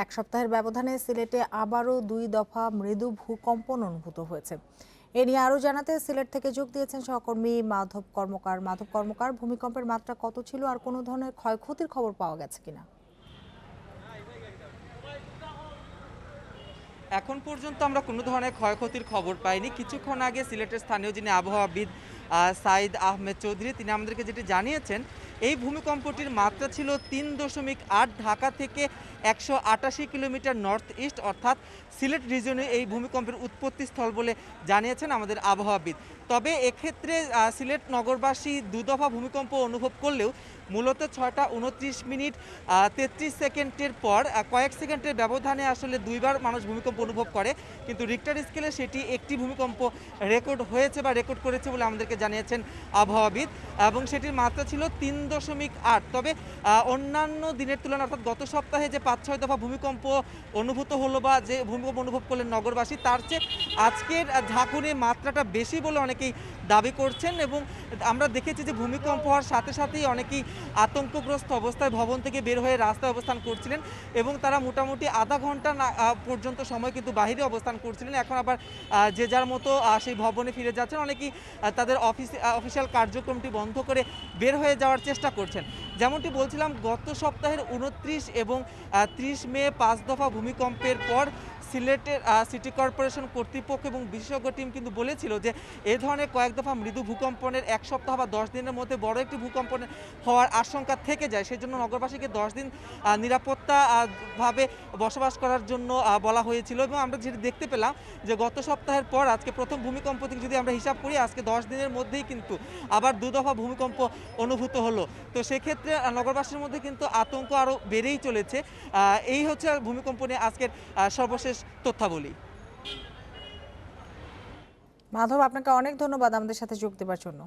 এক সপ্তাহের ব্যবধানে সিলেটে আবারও ২ দফা মৃদু ভূকম্পন অনুভূত হয়েছে। এ নিয়ে আরও জানাতে সিলেট থেকে যোগ দিয়েছেন সহকর্মী মাধব কর্মকার। ভূমিকম্পের মাত্রা কত ছিল আর কোনো ধরনের ক্ষয়ক্ষতির খবর পাওয়া গেছে কিনা? এখন পর্যন্ত আমরা কোনো ধরনের ক্ষয়ক্ষতির খবর পাইনি। কিছুক্ষণ আগে সিলেটের স্থানীয় যিনি আবহাওয়াবিদ সাইদ আহমেদ চৌধুরী, তিনি আমাদেরকে যেটি জানিয়েছেন, এই ভূমিকম্পটির মাত্রা ছিল ৩.৮। ঢাকা থেকে ১৮৮ কিলোমিটার নর্থ ইস্ট অর্থাৎ সিলেট রিজনে এই ভূমিকম্পের উৎপত্তিস্থল বলে জানিয়েছেন আমাদের আবহাওয়াবিদ। তবে এক্ষেত্রে সিলেট নগরবাসী দুদফা ভূমিকম্প অনুভব করলেও মূলত ৬টা ২৯ মিনিট ৩৩ সেকেন্ডের পর কয়েক সেকেন্ডের ব্যবধানে আসলে দুইবার মানুষ ভূমিকম্প অনুভব করে, কিন্তু রিক্টার স্কেলে সেটি একটি ভূমিকম্প রেকর্ড হয়েছে বা রেকর্ড করেছে বলে আমাদেরকে জানিয়েছেন আবহাওয়াবিদ, এবং সেটির মাত্রা ছিল ৩.৮। তবে অন্যান্য দিনের তুলনায় অর্থাৎ গত সপ্তাহে যে ৫-৬ দফা ভূমিকম্প অনুভূত হলো বা যে ভূমিকম্প অনুভব করলেন নগরবাসী, তার চেয়ে আজকের ঝাঁকুনির মাত্রাটা বেশি বলে অনেকেই দাবি করছেন। এবং আমরা দেখেছি যে ভূমিকম্প হওয়ার সাথে সাথেই অনেকেই আতঙ্কগ্রস্ত অবস্থায় ভবন থেকে বের হয়ে রাস্তায় অবস্থান করছিলেন এবং তারা মোটামুটি আধা ঘন্টা পর্যন্ত সময় কিন্তু বাহিরে অবস্থান করছিলেন। এখন আবার যে যার মতো সেই ভবনে ফিরে যাচ্ছেন। অনেকেই তাদের অফিসিয়াল কার্যক্রমটি বন্ধ করে বের হয়ে যাওয়ার চেষ্টা করছেন। যেমনটি বলছিলাম, গত সপ্তাহের ২৯ এবং ৩০ মে ৫ দফা ভূমিকম্পের পর সিলেটের সিটি কর্পোরেশন কর্তৃপক্ষ এবং বিশেষজ্ঞ টিম কিন্তু বলেছিল যে এ ধরনের কয়েক দফা মৃদু ভূকম্পনের ১ সপ্তাহ বা ১০ দিনের মধ্যে বড় একটি ভূকম্পন হওয়ার আশঙ্কা থেকে যায়। সেজন্য নগরবাসীকে ১০ দিন নিরাপত্তা ভাবে বসবাস করার জন্য বলা হয়েছিল। এবং আমরা যেটি দেখতে পেলাম যে গত সপ্তাহের পর আজকে প্রথম ভূমিকম্প থেকে যদি আমরা হিসাব করি, আজকে ১০ দিনের মধ্যেই কিন্তু আবার ২ দফা ভূমিকম্প অনুভূত হলো। তো সেক্ষেত্রে নগরবাসীর মধ্যে কিন্তু আতঙ্ক আরও বেড়েই চলেছে। এই হচ্ছে ভূমিকম্প নিয়ে আজকের সর্বশেষ তথ্যাবলী। মাধব, আপনাকে অনেক ধন্যবাদ আমাদের সাথে যোগ দেওয়ার জন্য।